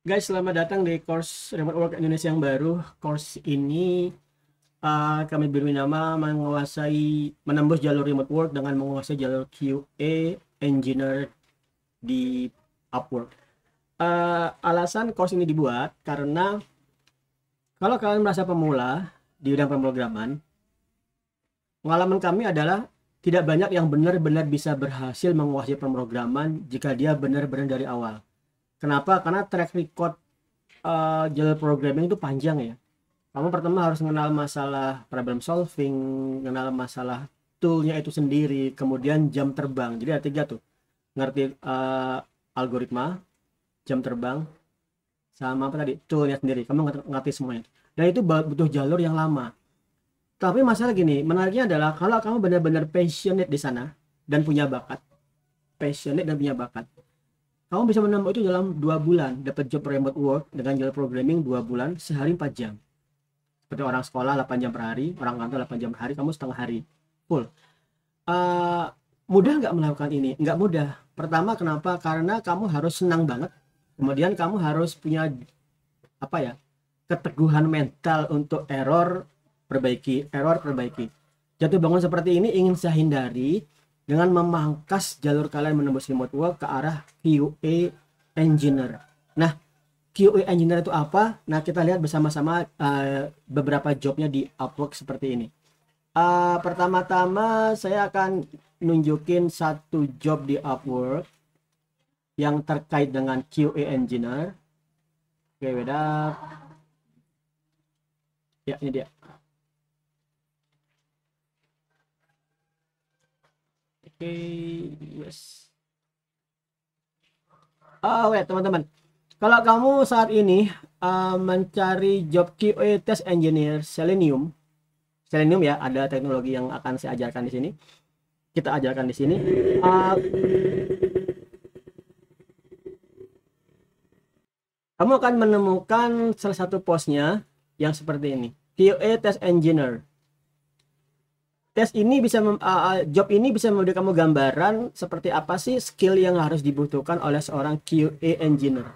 Guys, selamat datang di course Remote Work Indonesia yang baru. Course ini kami beri nama menembus jalur remote work dengan menguasai jalur QA engineer di Upwork. Alasan course ini dibuat karena kalau kalian merasa pemula di bidang pemrograman, pengalaman kami adalah tidak banyak yang benar-benar bisa berhasil menguasai pemrograman jika dia benar-benar dari awal. Kenapa? Karena track record jalur programming itu panjang ya. Kamu pertama harus mengenal masalah problem solving, mengenal masalah toolnya itu sendiri, kemudian jam terbang. Jadi ada tiga tuh, ngerti algoritma, jam terbang, sama apa tadi, toolnya sendiri. Kamu ngerti semuanya. Dan itu butuh jalur yang lama. Tapi masalah gini, menariknya adalah kalau kamu benar-benar passionate di sana dan punya bakat, passionate dan punya bakat, kamu bisa menempuh itu dalam 2 bulan, dapat job remote work dengan jalur programming 2 bulan, sehari 4 jam. Seperti orang sekolah 8 jam per hari, orang kantor 8 jam per hari, kamu setengah hari full. Mudah nggak melakukan ini? Nggak mudah. Pertama, kenapa? Karena kamu harus senang banget. Kemudian kamu harus punya apa ya, keteguhan mental untuk error perbaiki. Jatuh bangun seperti ini ingin saya hindari dengan memangkas jalur kalian menembus remote work ke arah QA engineer. Nah, QA engineer itu apa? Nah, kita lihat bersama-sama beberapa jobnya di Upwork seperti ini. Pertama-tama saya akan nunjukin satu job di Upwork yang terkait dengan QA engineer. Oke, beda. Ya, ini dia. Oke, yes. Wait, teman-teman. Kalau kamu saat ini mencari job QA Test Engineer Selenium ya, ada teknologi yang akan saya ajarkan di sini. Kita ajarkan di sini. Kamu akan menemukan salah satu postnya yang seperti ini, QA Test Engineer. Job ini bisa memberi kamu gambaran seperti apa sih skill yang harus dibutuhkan oleh seorang QA engineer.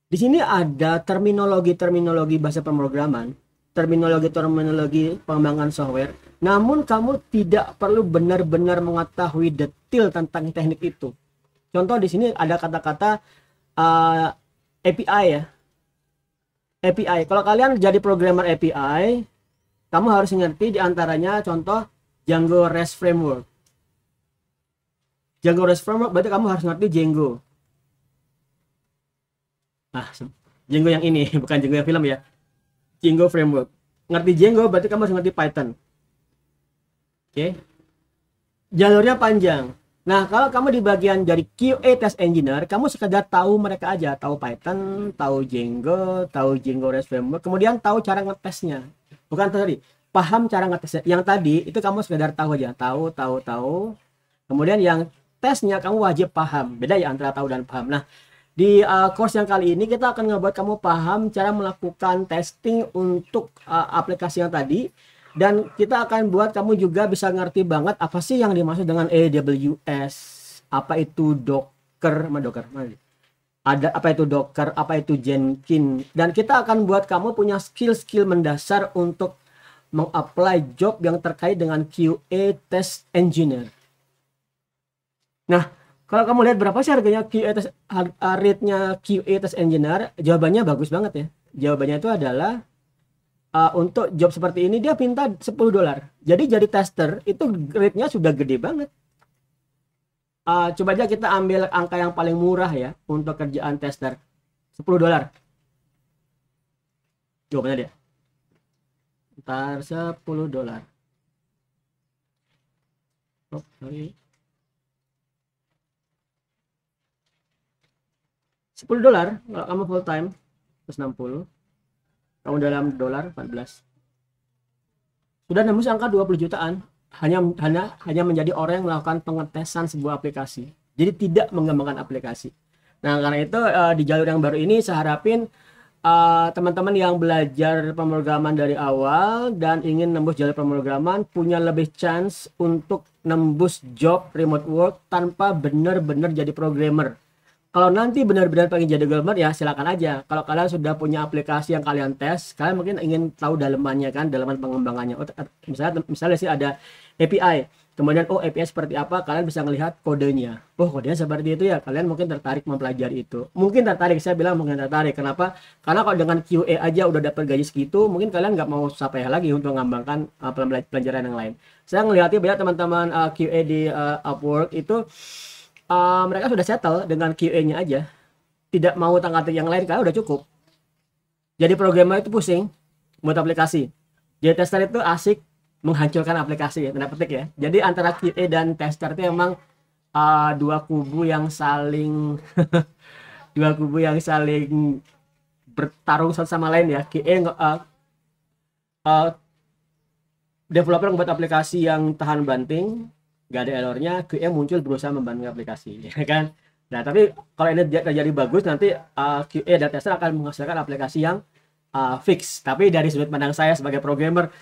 Di sini ada terminologi bahasa pemrograman, terminologi pengembangan software. Namun kamu tidak perlu benar-benar mengetahui detail tentang teknik itu. Contoh di sini ada kata-kata API ya. API. Kalau kalian jadi programmer API, kamu harus ngerti diantaranya contoh Django REST Framework. Django REST Framework berarti kamu harus ngerti Django. Nah, Django yang ini, bukan Django yang film ya. Django Framework. Ngerti Django berarti kamu harus ngerti Python. Oke. Jalurnya panjang. Nah, kalau kamu di bagian dari QA Test Engineer, kamu sekedar tahu mereka aja. Tahu Python, tahu Django REST Framework, kemudian tahu cara ngetesnya. Bukan tadi, paham cara ngetesnya. Yang tadi itu kamu sekedar tahu aja, tahu. Kemudian yang tesnya kamu wajib paham. Beda ya antara tahu dan paham. Nah, di course yang kali ini kita akan ngebuat kamu paham cara melakukan testing untuk aplikasi yang tadi, dan kita akan buat kamu juga bisa ngerti banget apa sih yang dimaksud dengan AWS, apa itu Docker, ada apa itu Docker, apa itu Jenkins, dan kita akan buat kamu punya skill-skill mendasar untuk mengapply job yang terkait dengan QA Test Engineer. Nah, kalau kamu lihat berapa sih harganya rate-nya QA Test Engineer, jawabannya bagus banget ya. Jawabannya itu adalah untuk job seperti ini dia minta $10. Jadi tester itu rate-nya sudah gede banget. Coba aja kita ambil angka yang paling murah ya untuk kerjaan tester, $10. Jawabannya dia. Ntar $10. Oh, sorry. $10 kalau kamu full time, 160. Kamu dalam dolar 14. Sudah nembus angka 20 jutaan. Hanya menjadi orang yang melakukan pengetesan sebuah aplikasi. Jadi tidak mengembangkan aplikasi. Nah, karena itu di jalur yang baru ini saya harapin teman-teman yang belajar pemrograman dari awal dan ingin nembus jalur pemrograman punya lebih chance untuk nembus job remote work tanpa benar-benar jadi programmer. Kalau nanti benar-benar pengen jadi developer ya silakan aja. Kalau kalian sudah punya aplikasi yang kalian tes, kalian mungkin ingin tahu dalemannya kan, dalaman pengembangannya. Misalnya sih ada API. Kemudian API seperti apa, kalian bisa melihat kodenya. Kodenya seperti itu ya, kalian mungkin tertarik mempelajari itu. Mungkin tertarik, saya bilang mungkin tertarik. Kenapa? Karena kalau dengan QA aja udah dapat gaji segitu, mungkin kalian nggak mau susah payah lagi untuk mengembangkan pelajaran yang lain. Saya ngelihatnya banyak teman-teman QA di Upwork itu mereka sudah settle dengan QA-nya aja, tidak mau tanggapan yang lain karena udah cukup. Jadi programmer itu pusing buat aplikasi, jadi tester itu asik menghancurkan aplikasi, tanda petik ya. Jadi antara QA dan tester itu emang dua kubu yang saling dua kubu yang saling bertarung satu sama lain ya. QA developer membuat aplikasi yang tahan banting, nggak ada errornya, QA muncul berusaha membantu aplikasi, ya kan? Nah, tapi kalau ini terjadi bagus, nanti QA dan tester akan menghasilkan aplikasi yang fix. Tapi dari sudut pandang saya sebagai programmer,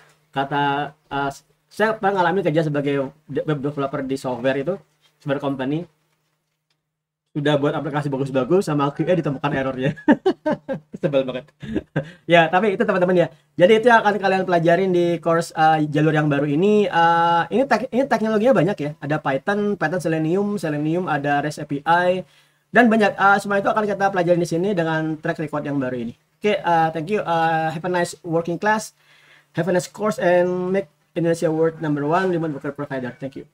saya pernah ngalamin kerja sebagai web developer di software itu, software company, sudah buat aplikasi bagus-bagus sama QA ditemukan errornya. Sebel banget. Ya, tapi itu teman-teman ya. Jadi itu yang akan kalian pelajarin di course jalur yang baru ini. Ini teknologinya banyak ya. Ada Python Selenium, ada REST API dan banyak. Semua itu akan kita pelajarin di sini dengan track record yang baru ini. Oke, thank you. Have a nice working class. Have a nice course and make Indonesia world #1 remote worker provider. Thank you.